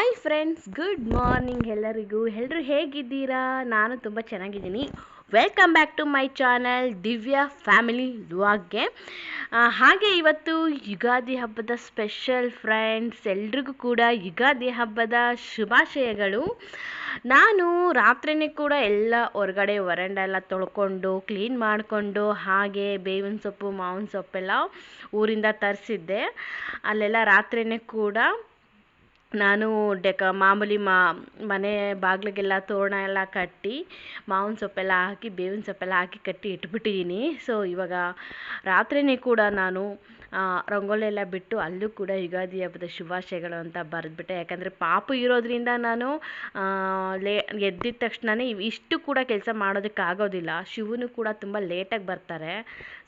Hi friends, good morning ಎಲ್ಲರಿಗೂ. ಎಲ್ಲರೂ ಹೇಗಿದ್ದೀರಾ? ನಾನು ತುಂಬ ಚೆನ್ನಾಗಿದ್ದೀನಿ. Welcome back to my channel Divya family ವ್ಲಾಗ್ಗೆ. ಹಾಗೆ ಇವತ್ತು ಯುಗಾದಿ ಹಬ್ಬದ ಸ್ಪೆಷಲ್ ಫ್ರೆಂಡ್ಸ್. ಎಲ್ರಿಗೂ ಕೂಡ ಯುಗಾದಿ ಹಬ್ಬದ ಶುಭಾಶಯಗಳು. ನಾನು ರಾತ್ರಿನೇ ಕೂಡ ಎಲ್ಲ ಹೊರಗಡೆ ವರಂಡ ಎಲ್ಲ ತೊಳ್ಕೊಂಡು ಕ್ಲೀನ್ ಮಾಡಿಕೊಂಡು, ಹಾಗೆ ಬೇವಿನ ಸೊಪ್ಪು ಮಾವಿನ ಸೊಪ್ಪೆಲ್ಲ ಊರಿಂದ ತರಿಸಿದ್ದೆ. ಅಲ್ಲೆಲ್ಲ ರಾತ್ರಿನೇ ಕೂಡ ನಾನು ಮಾಮೂಲಿ ಮನೆ ಬಾಗಿಲಿಗೆಲ್ಲ ತೋರಣ ಎಲ್ಲ ಕಟ್ಟಿ ಮಾವಿನ ಸೊಪ್ಪೆಲ್ಲ ಹಾಕಿ ಬೇವಿನ ಸೊಪ್ಪೆಲ್ಲ ಹಾಕಿ ಕಟ್ಟಿ ಇಟ್ಬಿಟ್ಟಿದ್ದೀನಿ. ಸೊ ಇವಾಗ ರಾತ್ರಿನೇ ಕೂಡ ನಾನು ರಂಗೋಲಿ ಎಲ್ಲ ಬಿಟ್ಟು ಅಲ್ಲೂ ಕೂಡ ಯುಗಾದಿ ಹಬ್ಬದ ಶುಭಾಶಯಗಳು ಅಂತ ಬರೆದ್ಬಿಟ್ಟೆ. ಯಾಕಂದರೆ ಪಾಪು ಇರೋದ್ರಿಂದ ನಾನು ಎದ್ದಿದ ತಕ್ಷಣವೇ ಇಷ್ಟು ಕೂಡ ಕೆಲಸ ಮಾಡೋದಕ್ಕಾಗೋದಿಲ್ಲ. ಶಿವನು ಕೂಡ ತುಂಬ ಲೇಟಾಗಿ ಬರ್ತಾರೆ.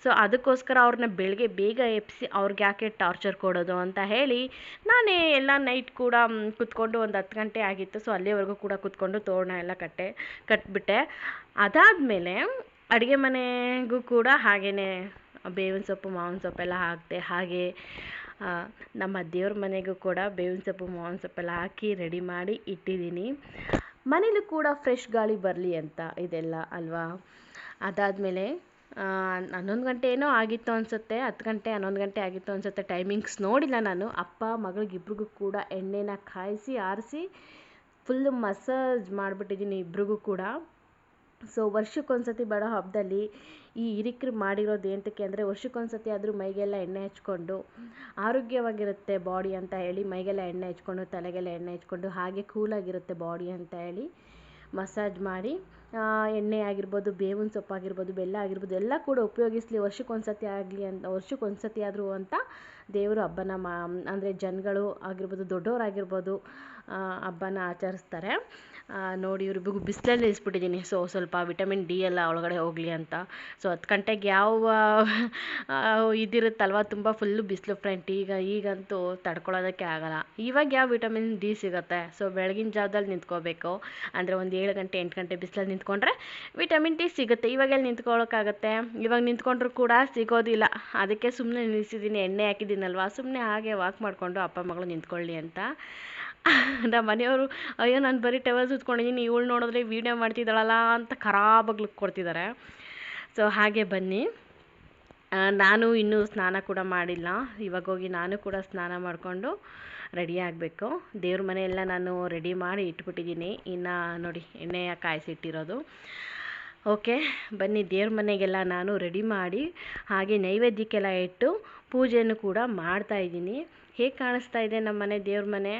ಸೊ ಅದಕ್ಕೋಸ್ಕರ ಅವ್ರನ್ನ ಬೆಳಗ್ಗೆ ಬೇಗ ಎಬ್ಬಿಸಿ ಅವ್ರಿಗೆ ಯಾಕೆ ಟಾರ್ಚರ್ ಕೊಡೋದು ಅಂತ ಹೇಳಿ ನಾನೇ ಎಲ್ಲ ನೈಟ್ ಕೂಡ ಕೂತ್ಕೊಂಡು ಒಂದು 10 ಗಂಟೆ ಆಗಿತ್ತು. ಸೊ ಅಲ್ಲಿವರೆಗೂ ಕೂಡ ಕೂತ್ಕೊಂಡು ತೋರಣ ಎಲ್ಲ ಕಟ್ಬಿಟ್ಟೆ. ಅದಾದಮೇಲೆ ಅಡುಗೆ ಮನೆಗೂ ಕೂಡ ಹಾಗೆಯೇ ಬೇವಿನ ಸೊಪ್ಪು ಮಾವಿನ ಸೊಪ್ಪೆಲ್ಲ ಹಾಕಿದೆ. ಹಾಗೆ ನಮ್ಮ ದೇವ್ರ ಮನೆಗೂ ಕೂಡ ಬೇವಿನ ಸೊಪ್ಪು ಮಾವಿನ ಸೊಪ್ಪೆಲ್ಲ ಹಾಕಿ ರೆಡಿ ಮಾಡಿ ಇಟ್ಟಿದ್ದೀನಿ. ಮನೇಲೂ ಕೂಡ ಫ್ರೆಶ್ ಗಾಳಿ ಬರಲಿ ಅಂತ ಇದೆಲ್ಲ ಅಲ್ವಾ. ಅದಾದಮೇಲೆ 11 ಗಂಟೆ ಏನೋ ಆಗಿತ್ತು ಅನಿಸುತ್ತೆ, 10 ಗಂಟೆ 11 ಗಂಟೆ ಆಗಿತ್ತು ಅನಿಸುತ್ತೆ. ಟೈಮಿಂಗ್ಸ್ ನೋಡಿಲ್ಲ ನಾನು. ಅಪ್ಪ ಮಗಳಿಗಿಬ್ರಿಗೂ ಕೂಡ ಎಣ್ಣೆನ ಕಾಯಿಸಿ ಆರಿಸಿ ಫುಲ್ಲು ಮಸಾಜ್ ಮಾಡಿಬಿಟ್ಟಿದ್ದೀನಿ ಇಬ್ರಿಗೂ ಕೂಡ. ಸೊ ವರ್ಷಕ್ಕೊಂದ್ಸತಿ ಬರೋ ಹಬ್ಬದಲ್ಲಿ ಈ ಹಿರಿಕರು ಮಾಡಿರೋದು ಏನಕ್ಕೆ ಅಂದರೆ, ವರ್ಷಕ್ಕೊಂದ್ಸತಿ ಆದರೂ ಮೈಗೆಲ್ಲ ಎಣ್ಣೆ ಹಚ್ಕೊಂಡು ಆರೋಗ್ಯವಾಗಿರುತ್ತೆ ಬಾಡಿ ಅಂತ ಹೇಳಿ ಮೈಗೆಲ್ಲ ಎಣ್ಣೆ ಹಚ್ಕೊಂಡು ತಲೆಗೆಲ್ಲ ಎಣ್ಣೆ ಹಚ್ಕೊಂಡು ಹಾಗೆ ಕೂಲಾಗಿರುತ್ತೆ ಬಾಡಿ ಅಂತ ಹೇಳಿ ಮಸಾಜ್ ಮಾಡಿ, ಎಣ್ಣೆ ಆಗಿರ್ಬೋದು, ಬೇವಿನ ಸೊಪ್ಪು ಆಗಿರ್ಬೋದು, ಬೆಲ್ಲ ಆಗಿರ್ಬೋದು ಎಲ್ಲ ಕೂಡ ಉಪಯೋಗಿಸಲಿ ವರ್ಷಕ್ಕೊಂದ್ಸತಿ ಆಗಲಿ ಅಂತ, ವರ್ಷಕ್ಕೊಂದ್ಸತಿ ಆದರೂ ಅಂತ ದೇವರು ಹಬ್ಬನ ಅಂದರೆ ಜನಗಳು ಆಗಿರ್ಬೋದು ದೊಡ್ಡವರಾಗಿರ್ಬೋದು ಹಬ್ಬನ ಆಚರಿಸ್ತಾರೆ. ನೋಡಿ ಇವ್ರಿಗೂ ಬಿಸಿಲಲ್ಲಿ ನಿಲ್ಲಿಸ್ಬಿಟ್ಟಿದ್ದೀನಿ. ಸೊ ಸ್ವಲ್ಪ ವಿಟಮಿನ್ ಡಿ ಎಲ್ಲ ಒಳಗಡೆ ಹೋಗಲಿ ಅಂತ. ಸೊ 10 ಗಂಟೆಗೆ ಯಾವ ಇದಿರುತ್ತಲ್ವ, ತುಂಬ ಫುಲ್ಲು ಬಿಸಿಲು ಫ್ರೆಂಡ್. ಈಗಂತೂ ತಡ್ಕೊಳ್ಳೋದಕ್ಕೆ ಆಗೋಲ್ಲ. ಇವಾಗ ಯಾವ ವಿಟಮಿನ್ ಡಿ ಸಿಗುತ್ತೆ? ಸೊ ಬೆಳಗಿನ ಜಾವದಲ್ಲಿ ನಿಂತ್ಕೋಬೇಕು. ಅಂದರೆ ಒಂದು 7 ಗಂಟೆ 8 ಗಂಟೆ ಬಿಸಿಲಲ್ಲಿ ನಿಂತ್ಕೊಂಡ್ರೆ ವಿಟಮಿನ್ ಡಿ ಸಿಗುತ್ತೆ. ಇವಾಗೆಲ್ಲಿ ನಿಂತ್ಕೊಳ್ಳೋಕ್ಕಾಗತ್ತೆ? ಇವಾಗ ನಿಂತ್ಕೊಂಡ್ರೂ ಕೂಡ ಸಿಗೋದಿಲ್ಲ. ಅದಕ್ಕೆ ಸುಮ್ಮನೆ ನಿಲ್ಲಿಸಿದ್ದೀನಿ. ಎಣ್ಣೆ ಹಾಕಿದ್ದೀನಲ್ವ, ಸುಮ್ಮನೆ ಹಾಗೆ ವಾಕ್ ಮಾಡಿಕೊಂಡು ಅಪ್ಪ ಮಗಳು ನಿಂತ್ಕೊಳ್ಳಿ ಅಂತ. ನಮ್ಮ ಮನೆಯವರು ಅಯ್ಯೋ ನಾನು ಬರೀ ಟವಲ್ ಸುತ್ಕೊಂಡಿದ್ದೀನಿ, ಇವಳು ನೋಡಿದ್ರೆ ವೀಡಿಯೋ ಮಾಡ್ತಿದ್ದಾಳಲ್ಲ ಅಂತ ಖರಾಬಾಗಿ ಲುಕ್ ಕೊಡ್ತಿದ್ದಾರೆ. ಸೊ ಹಾಗೆ ಬನ್ನಿ. ನಾನು ಇನ್ನೂ ಸ್ನಾನ ಕೂಡ ಮಾಡಿಲ್ಲ. ಇವಾಗ ಹೋಗಿ ನಾನು ಕೂಡ ಸ್ನಾನ ಮಾಡಿಕೊಂಡು ರೆಡಿ ಆಗಬೇಕು. ದೇವ್ರ ಮನೆಯೆಲ್ಲ ನಾನು ರೆಡಿ ಮಾಡಿ ಇಟ್ಬಿಟ್ಟಿದ್ದೀನಿ. ಇನ್ನು ನೋಡಿ ಎಣ್ಣೆ ಕಾಯಿಸಿಟ್ಟಿರೋದು. ಓಕೆ ಬನ್ನಿ, ದೇವ್ರ ಮನೆಗೆಲ್ಲ ನಾನು ರೆಡಿ ಮಾಡಿ ಹಾಗೆ ನೈವೇದ್ಯಕ್ಕೆಲ್ಲ ಇಟ್ಟು ಪೂಜೆಯನ್ನು ಕೂಡ ಮಾಡ್ತಾಯಿದ್ದೀನಿ. ಹೇಗೆ ಕಾಣಿಸ್ತಾ ಇದೆ ನಮ್ಮ ಮನೆ ದೇವ್ರ ಮನೆ?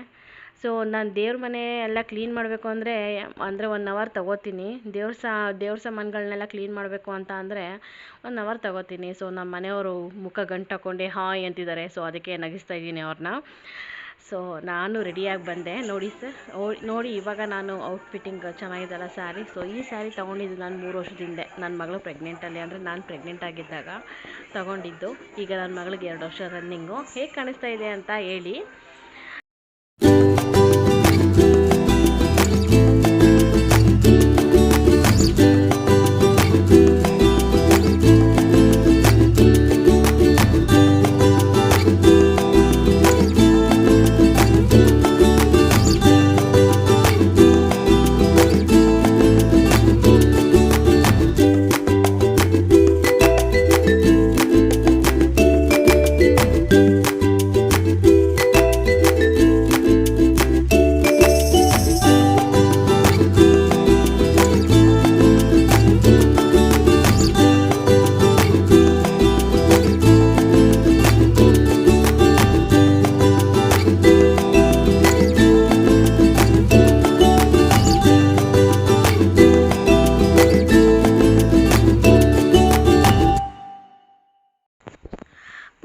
ಸೊ ನಾನು ದೇವ್ರ ಮನೆ ಎಲ್ಲ ಕ್ಲೀನ್ ಮಾಡಬೇಕು ಅಂದರೆ 1 ಅವರ್ ತೊಗೋತೀನಿ. ದೇವ್ರ ಸಾಮಾನುಗಳನ್ನೆಲ್ಲ ಕ್ಲೀನ್ ಮಾಡಬೇಕು ಅಂತ ಅಂದರೆ 1 ಅವರ್ ತೊಗೋತೀನಿ. ಸೊ ನಮ್ಮ ಮನೆಯವರು ಮುಖ ಗಂಟು ಹಾಕ್ಕೊಂಡೆ ಹಾಯ್ ಅಂತಿದ್ದಾರೆ. ಸೊ ಅದಕ್ಕೆ ನಗಿಸ್ತಾ ಇದ್ದೀನಿ ಅವ್ರನ್ನ. ಸೊ ನಾನು ರೆಡಿಯಾಗಿ ಬಂದೆ. ನೋಡಿ ಸರ್, ನೋಡಿ ಇವಾಗ ನಾನು ಔಟ್ಫಿಟ್ಟಿಂಗ್ ಚೆನ್ನಾಗಿದ್ದಲ್ಲ ಸ್ಯಾರಿ. ಸೊ ಈ ಸ್ಯಾರಿ ತೊಗೊಂಡಿದ್ದು ನಾನು 3 ವರ್ಷದ ಹಿಂದೆ ನನ್ನ ಮಗಳು ಪ್ರೆಗ್ನೆಂಟಲ್ಲಿ, ಅಂದರೆ ನಾನು ಪ್ರೆಗ್ನೆಂಟ್ ಆಗಿದ್ದಾಗ ತೊಗೊಂಡಿದ್ದು. ಈಗ ನನ್ನ ಮಗಳಿಗೆ 2 ವರ್ಷ ರನ್ನಿಂಗು. ಹೇಗೆ ಕಾಣಿಸ್ತಾ ಇದೆ ಅಂತ ಹೇಳಿ.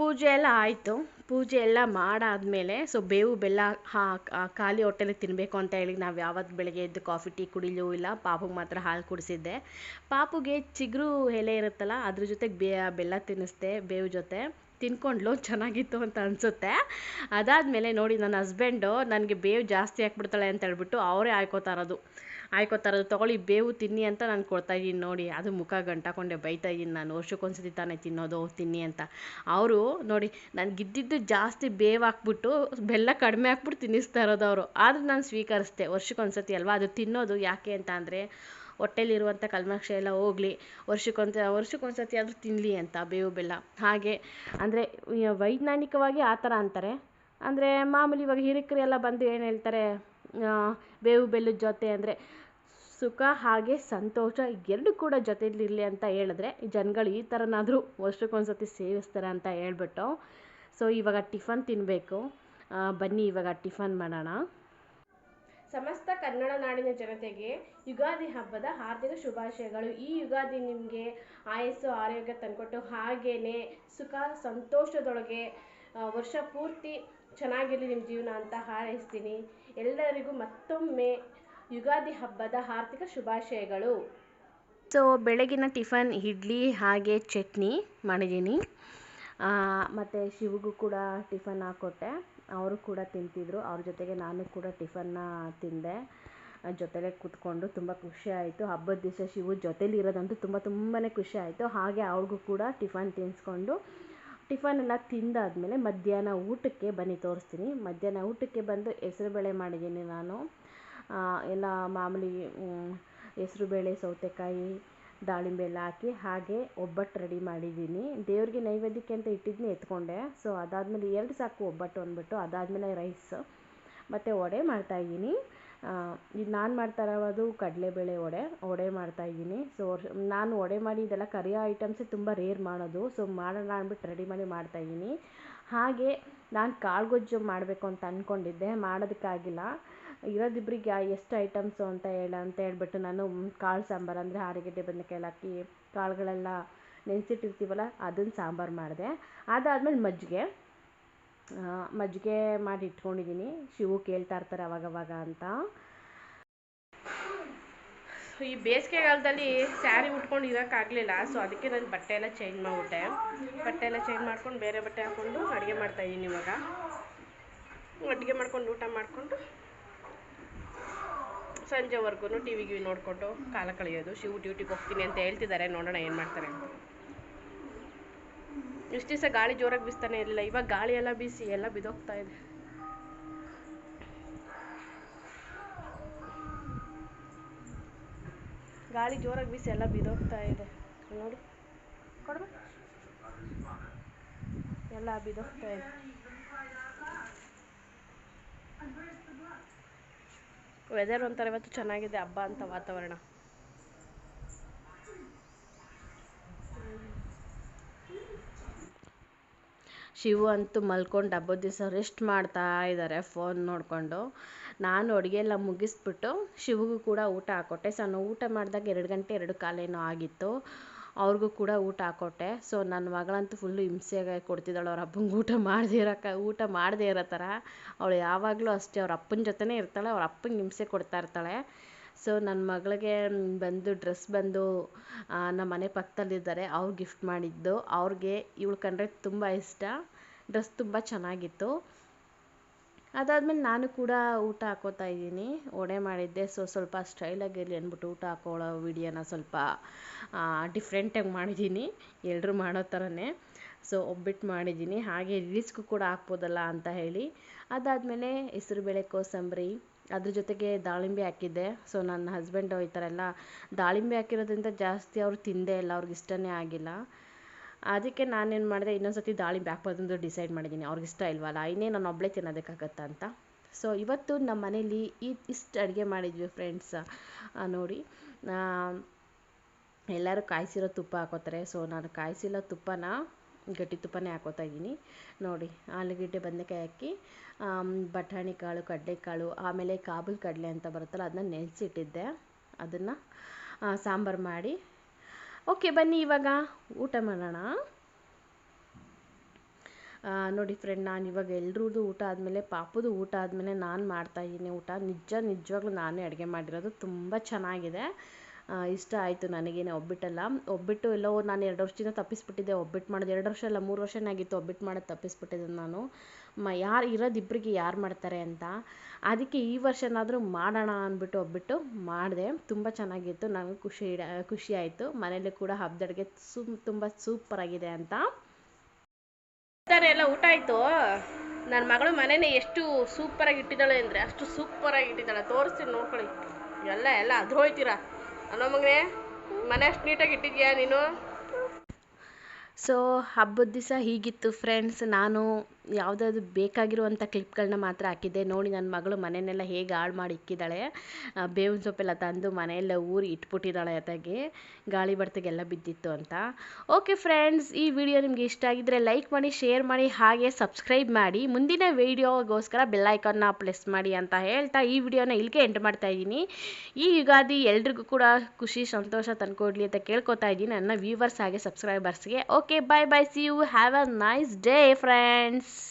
ಪೂಜೆ ಎಲ್ಲ ಆಯಿತು. ಪೂಜೆ ಎಲ್ಲ ಮಾಡಾದಮೇಲೆ ಸೊ ಬೇವು ಬೆಲ್ಲ ಖಾಲಿ ಹೊಟ್ಟೆಲಿ ತಿನ್ನಬೇಕು ಅಂತ ಹೇಳಿ ನಾವು ಯಾವತ್ತು ಬೆಳಗ್ಗೆ ಎದ್ದು ಕಾಫಿ ಟೀ ಕುಡಿಲೂ ಇಲ್ಲ. ಪಾಪುಗೆ ಮಾತ್ರ ಹಾಲು ಕುಡಿಸಿದ್ದೆ. ಪಾಪುಗೆ ಚಿಗುರು ಎಲೆ ಇರುತ್ತಲ್ಲ ಅದ್ರ ಜೊತೆಗೆ ಬೆಲ್ಲ ತಿನ್ನಿಸ್ದೆ ಬೇವು ಜೊತೆ. ತಿನ್ಕೊಂಡ್ಲು, ಚೆನ್ನಾಗಿತ್ತು ಅಂತ ಅನಿಸುತ್ತೆ. ಅದಾದಮೇಲೆ ನೋಡಿ ನನ್ನ ಹಸ್ಬೆಂಡು ನನಗೆ ಬೇವು ಜಾಸ್ತಿ ಹಾಕ್ಬಿಡ್ತಾಳೆ ಅಂತ ಹೇಳ್ಬಿಟ್ಟು ಅವರೇ ಆಯ್ಕೋತಾರದು ತೊಗೊಳ್ಳಿ ಬೇವು ತಿನ್ನಿ ಅಂತ ನಾನು ಕೊಡ್ತಾಯಿದ್ದೀನಿ ನೋಡಿ. ಅದು ಮುಖ ಗಂಟಾಕೊಂಡೆ ಬೈತಾಯಿದ್ದೀನಿ ನಾನು, ವರ್ಷಕ್ಕೊಂದ್ಸತಿ ತಾನೇ ತಿನ್ನೋದು, ತಿನ್ನಿ ಅಂತ. ಅವರು ನೋಡಿ ನನಗಿದ್ದಿದ್ದು ಜಾಸ್ತಿ ಬೇವು ಹಾಕ್ಬಿಟ್ಟು ಬೆಲ್ಲ ಕಡಿಮೆ ಹಾಕ್ಬಿಟ್ಟು ತಿನ್ನಿಸ್ತಾ ಇರೋದು ಅವರು. ಆದರೂ ನಾನು ಸ್ವೀಕರಿಸ್ದೆ, ವರ್ಷಕ್ಕೊಂದ್ಸತಿ ಅಲ್ವಾ ಅದು ತಿನ್ನೋದು. ಯಾಕೆ ಅಂತ ಅಂದರೆ ಹೊಟ್ಟೆಲಿರುವಂಥ ಕಲ್ಮಶ ಎಲ್ಲ ಹೋಗಲಿ, ವರ್ಷಕ್ಕೊಂದ್ಸತಿ ಆದರೂ ತಿನ್ನಲಿ ಅಂತ ಬೇವು ಬೆಲ್ಲ. ಹಾಗೆ ಅಂದರೆ ವೈಜ್ಞಾನಿಕವಾಗಿ ಆ ಥರ ಅಂತಾರೆ. ಅಂದರೆ ಮಾಮೂಲಿ ಇವಾಗ ಹಿರಿಕರು ಎಲ್ಲ ಬಂದು ಏನು ಹೇಳ್ತಾರೆ, ಬೇವು ಬೆಲ್ಲದ ಜೊತೆ ಅಂದರೆ ಸುಖ ಹಾಗೆ ಸಂತೋಷ ಎರಡು ಕೂಡ ಜೊತೆಲಿರಲಿ ಅಂತ ಹೇಳಿದ್ರೆ ಜನಗಳು ಈ ಥರನಾದರೂ ವರ್ಷಕ್ಕೊಂದ್ಸತಿ ಸೇವಿಸ್ತಾರೆ ಅಂತ ಹೇಳ್ಬಿಟ್ಟು. ಸೊ ಇವಾಗ ಟಿಫನ್ ತಿನ್ನಬೇಕು. ಬನ್ನಿ ಇವಾಗ ಟಿಫನ್ ಮಾಡೋಣ. ಸಮಸ್ತ ಕನ್ನಡ ನಾಡಿನ ಜನತೆಗೆ ಯುಗಾದಿ ಹಬ್ಬದ ಹಾರ್ದಿಕ ಶುಭಾಶಯಗಳು. ಈ ಯುಗಾದಿ ನಿಮಗೆ ಆಯಸ್ಸು ಆರೋಗ್ಯ ತಂದುಕೊಟ್ಟು ಹಾಗೇ ಸುಖ ಸಂತೋಷದೊಳಗೆ ವರ್ಷ ಪೂರ್ತಿ ಚೆನ್ನಾಗಿರಲಿ ನಿಮ್ಮ ಜೀವನ ಅಂತ ಹಾರೈಸ್ತೀನಿ. ಎಲ್ಲರಿಗೂ ಮತ್ತೊಮ್ಮೆ ಯುಗಾದಿ ಹಬ್ಬದ ಹಾರ್ದಿಕ ಶುಭಾಶಯಗಳು. ಸೊ ಬೆಳಗಿನ ಟಿಫನ್ ಇಡ್ಲಿ ಹಾಗೆ ಚಟ್ನಿ ಮಾಡಿದ್ದೀನಿ. ಮತ್ತು ಶಿವಗೂ ಕೂಡ ಟಿಫನ್ ಹಾಕ್ಕೊಟ್ಟೆ, ಅವರು ಕೂಡ ತಿಂತಿದ್ರು. ಅವ್ರ ಜೊತೆಗೆ ನಾನು ಕೂಡ ಟಿಫನ್ನ ತಿಂದೆ ಜೊತೆಲೇ ಕೂತ್ಕೊಂಡು. ತುಂಬ ಖುಷಿ ಆಯಿತು. ಹಬ್ಬದ ದಿವಸ ಶಿವು ಜೊತೇಲಿ ಇರೋದಂತೂ ತುಂಬಾ ಖುಷಿ ಆಯಿತು. ಹಾಗೆ ಅವ್ರಿಗೂ ಕೂಡ ಟಿಫನ್ ತಿನ್ನಿಸ್ಕೊಂಡು ಟಿಫನ್ ತಿಂದಾದಮೇಲೆ ಮಧ್ಯಾಹ್ನ ಊಟಕ್ಕೆ ಬನ್ನಿ ತೋರಿಸ್ತೀನಿ. ಮಧ್ಯಾಹ್ನ ಊಟಕ್ಕೆ ಬಂದು ಹೆಸರುಬೇಳೆ ಮಾಡಿದ್ದೀನಿ ನಾನು. ಎಲ್ಲ ಮಾಮೂಲಿ ಹೆಸರುಬೇಳೆ, ಸೌತೆಕಾಯಿ, ದಾಳಿಂಬೆ ಎಲ್ಲ ಹಾಕಿ ಹಾಗೆ ಒಬ್ಬಟ್ಟು ರೆಡಿ ಮಾಡಿದ್ದೀನಿ. ದೇವ್ರಿಗೆ ನೈವೇದ್ಯಕ್ಕೆ ಅಂತ ಇಟ್ಟಿದ್ನಿ ಎತ್ಕೊಂಡೆ. ಸೊ ಅದಾದಮೇಲೆ 2 ಸಾಕು ಒಬ್ಬಟ್ಟು ಅಂದ್ಬಿಟ್ಟು. ಅದಾದಮೇಲೆ ರೈಸ್ ಮತ್ತು ವಡೆ ಮಾಡ್ತಾಯಿದ್ದೀನಿ. ಇದು ನಾನು ಮಾಡ್ತಾ ಇರೋದು ಕಡಲೆಬೇಳೆ ವಡೆ ಮಾಡ್ತಾಯಿದ್ದೀನಿ. ಸೊ ನಾನು ವಡೆ ಮಾಡಿ ಇದೆಲ್ಲ ಕರಿಯೋ ಐಟಮ್ಸೇ ತುಂಬ ರೇರ್ ಮಾಡೋದು. ಸೊ ಮಾಡೋಣ ಅಂದ್ಬಿಟ್ಟು ರೆಡಿ ಮಾಡ್ತಾಯಿದ್ದೀನಿ. ಹಾಗೆ ನಾನು ಕಾಳುಗೊಜ್ಜು ಮಾಡಬೇಕು ಅಂತ ಅಂದ್ಕೊಂಡಿದ್ದೆ, ಮಾಡೋದಕ್ಕಾಗಿಲ್ಲ. ಇರೋದಿಬ್ಬರಿಗೆ ಎಷ್ಟು ಐಟಮ್ಸು ಅಂತ ಹೇಳ್ಬಿಟ್ಟು ನಾನು ಕಾಳು ಸಾಂಬಾರು ಅಂದರೆ ಆಲೂಗಡ್ಡೆ, ಬದನೆಕಾಯಿ ಹಾಕಿ ಕಾಳುಗಳೆಲ್ಲ ನೆನೆಸಿಟ್ಟಿರ್ತೀವಲ್ಲ ಅದನ್ನು ಸಾಂಬಾರು ಮಾಡಿದೆ. ಅದಾದಮೇಲೆ ಮಜ್ಜಿಗೆ ಮಾಡಿ ಇಟ್ಕೊಂಡಿದ್ದೀನಿ. ಶಿವು ಕೇಳ್ತಾ ಇರ್ತಾರೆ ಅವಾಗವಾಗ ಅಂತ. ಈ ಬೇಸಿಗೆಗಾಲದಲ್ಲಿ ಸ್ಯಾರಿ ಉಟ್ಕೊಂಡು ಇರೋಕ್ಕಾಗಲಿಲ್ಲ. ಸೊ ಅದಕ್ಕೆ ನಾನು ಬಟ್ಟೆ ಎಲ್ಲ ಚೇಂಜ್ ಮಾಡಿಬಿಟ್ಟೆ. ಬಟ್ಟೆ ಎಲ್ಲ ಚೇಂಜ್ ಮಾಡ್ಕೊಂಡು ಬೇರೆ ಬಟ್ಟೆ ಹಾಕ್ಕೊಂಡು ಅಡುಗೆ ಮಾಡ್ತಾಯಿದ್ದೀನಿ. ಇವಾಗ ಅಡುಗೆ ಮಾಡ್ಕೊಂಡು ಊಟ ಮಾಡಿಕೊಂಡು ಸಂಜೆವರೆಗೂ ಟಿ ವಿ ನೋಡಿಕೊಂಡು ಕಾಲ ಕಳೆಯೋದು. ಶಿವು ಡ್ಯೂಟಿಗೆ ಹೋಗ್ತೀನಿ ಅಂತ ಹೇಳ್ತಿದ್ದಾರೆ, ನೋಡೋಣ ಏನು ಮಾಡ್ತಾರೆ ಅಂತ. ಇಷ್ಟು ದಿವಸ ಗಾಳಿ ಜೋರಾಗಿ ಬೀಸ್ತಾನೆ ಇರಲಿಲ್ಲ, ಇವಾಗ ಗಾಳಿ ಎಲ್ಲ ಬೀಸಿ ಎಲ್ಲ ಬಿದ್ದೋಗ್ತಾ ಇದೆ. ಗಾಳಿ ಜೋರಾಗಿ ಬೀಸಿ ಎಲ್ಲ ಬಿದ್ದೋಗ್ತಾ ಇದೆ ನೋಡಿ, ಕೊಡ್ಬ ಎಲ್ಲ ಬಿದ್ದೋಗ್ತಾ ಇದೆ. ವೆದರ್ ಒಂಥರ ಇವತ್ತು ಚೆನ್ನಾಗಿದೆ, ಹಬ್ಬ ಅಂತ ವಾತಾವರಣ. ಶಿವು ಅಂತೂ ಮಲ್ಕೊಂಡು ಹಬ್ಬದ ದಿವಸ ರೆಸ್ಟ್ ಮಾಡ್ತಾ ಇದ್ದಾರೆ ಫೋನ್ ನೋಡಿಕೊಂಡು. ನಾನು ಅಡುಗೆ ಎಲ್ಲ ಮುಗಿಸ್ಬಿಟ್ಟು ಶಿವಗೂ ಕೂಡ ಊಟ ಹಾಕ್ಕೊಟ್ಟೆ. ಸಣ್ಣ ಊಟ ಮಾಡಿದಾಗ 2 ಗಂಟೆ 2 ಕಾಲೇನೋ ಆಗಿತ್ತು. ಅವ್ರಿಗೂ ಕೂಡ ಊಟ ಹಾಕ್ಕೊಟ್ಟೆ. ಸೊ ನನ್ನ ಮಗಳಂತೂ ಫುಲ್ಲು ಹಿಂಸೆಗೆ ಕೊಡ್ತಿದ್ದಾಳೆ ಅವ್ರ ಅಪ್ಪಂಗೆ ಊಟ ಮಾಡದೇ ಇರೋ ಥರ. ಅವಳು ಯಾವಾಗಲೂ ಅಷ್ಟೇ ಅವ್ರ ಅಪ್ಪನ ಜೊತೆನೇ ಇರ್ತಾಳೆ, ಅವ್ರ ಅಪ್ಪಂಗೆ ಹಿಂಸೆ ಕೊಡ್ತಾ ಇರ್ತಾಳೆ. ಸೊ ನನ್ನ ಮಗಳಿಗೆ ಡ್ರೆಸ್ ಬಂದು ನಮ್ಮ ಮನೆ ಪಕ್ಕದಲ್ಲಿದ್ದಾರೆ, ಅವ್ರು ಗಿಫ್ಟ್ ಮಾಡಿದ್ದು. ಅವ್ರಿಗೆ ಇವಳು ಕಂಡ್ರೆ ತುಂಬ ಇಷ್ಟ. ಡ್ರೆಸ್ ತುಂಬ ಚೆನ್ನಾಗಿತ್ತು. ಅದಾದಮೇಲೆ ನಾನು ಕೂಡ ಊಟ ಹಾಕ್ಕೋತಾ ಇದ್ದೀನಿ. ವಡೆ ಮಾಡಿದ್ದೆ. ಸೊ ಸ್ವಲ್ಪ ಸ್ಟೈಲಾಗಿರಲಿ ಅಂದ್ಬಿಟ್ಟು ಊಟ ಹಾಕೊಳ್ಳೋ ವಿಡಿಯೋನ ಸ್ವಲ್ಪ ಡಿಫ್ರೆಂಟಾಗಿ ಮಾಡಿದ್ದೀನಿ, ಎಲ್ಲರೂ ಮಾಡೋ ಥರನೇ. ಸೊ ಒಬ್ಬಟ್ಟು ಮಾಡಿದ್ದೀನಿ, ಹಾಗೆ ರೀಲ್ಸ್ಗೂ ಕೂಡ ಹಾಕ್ಬೋದಲ್ಲ ಅಂತ ಹೇಳಿ. ಅದಾದಮೇಲೆ ಹೆಸರುಬೇಳೆ, ಕೋಸಂಬರಿ, ಅದ್ರ ಜೊತೆಗೆ ದಾಳಿಂಬೆ ಹಾಕಿದ್ದೆ. ಸೊ ನನ್ನ ಹಸ್ಬೆಂಡು ಈ ಥರ ಎಲ್ಲ ದಾಳಿಂಬೆ ಹಾಕಿರೋದ್ರಿಂದ ಜಾಸ್ತಿ ಅವರು ತಿಂದೇ ಇಲ್ಲ, ಅವ್ರಿಗೆ ಇಷ್ಟನೇ ಆಗಿಲ್ಲ. ಅದಕ್ಕೆ ನಾನೇನು ಮಾಡಿದೆ, ಇನ್ನೊಂದು ಸತಿ ದಾಳಿಂಬೆ ಹಾಕ್ಬೋದಂದು ಡಿಸೈಡ್ ಮಾಡಿದ್ದೀನಿ. ಅವ್ರಿಗೆ ಇಷ್ಟ ಇಲ್ವಲ್ಲ, ಇನ್ನೇ ನಾನು ಒಬ್ಬಳೇ ತಿನ್ನೋದಕ್ಕಾಗತ್ತಾ ಅಂತ. ಸೊ ಇವತ್ತು ನಮ್ಮ ಮನೇಲಿ ಇಷ್ಟು ಅಡುಗೆ ಮಾಡಿದ್ವಿ ಫ್ರೆಂಡ್ಸ್. ನೋಡಿ ಎಲ್ಲರೂ ಕಾಯಿಸಿರೋ ತುಪ್ಪ ಹಾಕೋತಾರೆ. ಸೊ ನಾನು ಕಾಯಿಸಿರೋ ತುಪ್ಪನ ಗಟ್ಟಿ ತುಪ್ಪನೇ ಹಾಕೋತಾ ಇದ್ದೀನಿ. ನೋಡಿ ಆಲೂಗಡ್ಡೆ, ಬದನೆಕಾಯಿ ಹಾಕಿ ಬಟಾಣಿ ಕಾಳು, ಕಡಲೆಕಾಳು, ಆಮೇಲೆ ಕಾಬೂಲ್ ಕಡಲೆ ಅಂತ ಬರುತ್ತಲ್ಲ ಅದನ್ನ ನೆನೆಸಿಟ್ಟಿದ್ದೆ. ಅದನ್ನು ಸಾಂಬಾರು ಮಾಡಿ ಓಕೆ ಬನ್ನಿ ಇವಾಗ ಊಟ ಮಾಡೋಣ. ನೋಡಿ ಫ್ರೆಂಡ್, ನಾನು ಇವಾಗ ಎಲ್ರದ್ದು ಊಟ ಆದಮೇಲೆ, ಪಾಪುದು ಊಟ ಆದಮೇಲೆ ನಾನು ಮಾಡ್ತಾಯಿದ್ದೀನಿ ಊಟ. ನಿಜವಾಗ್ಲೂ ನಾನೇ ಅಡುಗೆ ಮಾಡಿರೋದು, ತುಂಬ ಚೆನ್ನಾಗಿದೆ. ಇಷ್ಟ ಆಯಿತು ನನಗೇನೆ ಒಬ್ಬಟ್ಟೆಲ್ಲ. ಒಬ್ಬಟ್ಟು ಎಲ್ಲೋ ನಾನು 2 ವರ್ಷದಿಂದ ತಪ್ಪಿಸ್ಬಿಟ್ಟಿದ್ದೆ ಒಬ್ಬಟ್ಟು ಮಾಡೋದು. 2 ವರ್ಷ ಅಲ್ಲ 3 ವರ್ಷನೇ ಆಗಿತ್ತು ಒಬ್ಬಟ್ಟು ಮಾಡೋದು ತಪ್ಪಿಸ್ಬಿಟ್ಟಿದ್ದೆ ನಾನು. ಯಾರು ಇರೋದಿಬ್ಬರಿಗೆ ಯಾರು ಮಾಡ್ತಾರೆ ಅಂತ. ಅದಕ್ಕೆ ಈ ವರ್ಷನಾದರೂ ಮಾಡೋಣ ಅಂದ್ಬಿಟ್ಟು ಒಬ್ಬಟ್ಟು ಮಾಡಿದೆ. ತುಂಬ ಚೆನ್ನಾಗಿತ್ತು. ನನಗೂ ಖುಷಿ ಆಯಿತು. ಮನೇಲಿ ಕೂಡ ಹಬ್ಬದ ಅಡುಗೆ ತುಂಬ ಸೂಪರಾಗಿದೆ ಅಂತ. ಎಲ್ಲ ಊಟ ಆಯಿತು. ನನ್ನ ಮಗಳು ಮನೇನೆ ಎಷ್ಟು ಸೂಪರಾಗಿ ಇಟ್ಟಿದ್ದಾಳೆ ಅಂದರೆ ಅಷ್ಟು ಸೂಪರಾಗಿ ಇಟ್ಟಿದ್ದಾಳೆ. ತೋರಿಸ್ತೀನಿ ನೋಡ್ಕೊಳ್ಳಿ. ಎಲ್ಲ ಅದ್ರೋಯ್ತೀರಾ ಅನ್ನೋ ಮಗನೇ, ಮನೆ ಅಷ್ಟು ನೀಟಾಗಿ ಇಟ್ಟಿದ್ಯಾ ನೀನು. ಸೊ ಹಬ್ಬದ ದಿವಸ ಹೀಗಿತ್ತು ಫ್ರೆಂಡ್ಸ್. ನಾನು ಯಾವುದಾದ್ರು ಬೇಕಾಗಿರುವಂಥ ಕ್ಲಿಪ್ಗಳನ್ನ ಮಾತ್ರ ಹಾಕಿದ್ದೆ. ನೋಡಿ ನನ್ನ ಮಗಳು ಮನೆಯನ್ನೆಲ್ಲ ಹೇಗೆ ಹಾಳು ಮಾಡಿ ಇಕ್ಕಿದ್ದಾಳೆ. ಬೇವಿನ ಸೊಪ್ಪೆಲ್ಲ ತಂದು ಮನೆಯೆಲ್ಲ ಊರಿ ಇಟ್ಬಿಟ್ಟಿದ್ದಾಳೆ ಅದಾಗೆ, ಗಾಳಿ ಬಡ್ತಿಗೆಲ್ಲ ಬಿದ್ದಿತ್ತು ಅಂತ. ಓಕೆ ಫ್ರೆಂಡ್ಸ್, ಈ ವಿಡಿಯೋ ನಿಮಗೆ ಇಷ್ಟ ಆಗಿದ್ದರೆ ಲೈಕ್ ಮಾಡಿ, ಶೇರ್ ಮಾಡಿ, ಹಾಗೆ ಸಬ್ಸ್ಕ್ರೈಬ್ ಮಾಡಿ. ಮುಂದಿನ ವೀಡಿಯೋಗೋಸ್ಕರ ಬೆಲ್ ಐಕಾನ್ನ ಪ್ರೆಸ್ ಮಾಡಿ ಅಂತ ಹೇಳ್ತಾ ಈ ವಿಡಿಯೋನ ಇಲ್ಲಿಗೆ ಎಂಡ್ ಮಾಡ್ತಾ ಇದ್ದೀನಿ. ಈ ಯುಗಾದಿ ಎಲ್ರಿಗೂ ಕೂಡ ಖುಷಿ ಸಂತೋಷ ತಂದ್ಕೊಡ್ಲಿ ಅಂತ ಕೇಳ್ಕೊತಾ ಇದ್ದೀನಿ ನನ್ನ ವ್ಯೂವರ್ಸ್ ಹಾಗೆ ಸಬ್ಸ್ಕ್ರೈಬರ್ಸ್ಗೆ. Okay, bye, see you, have a nice day friends.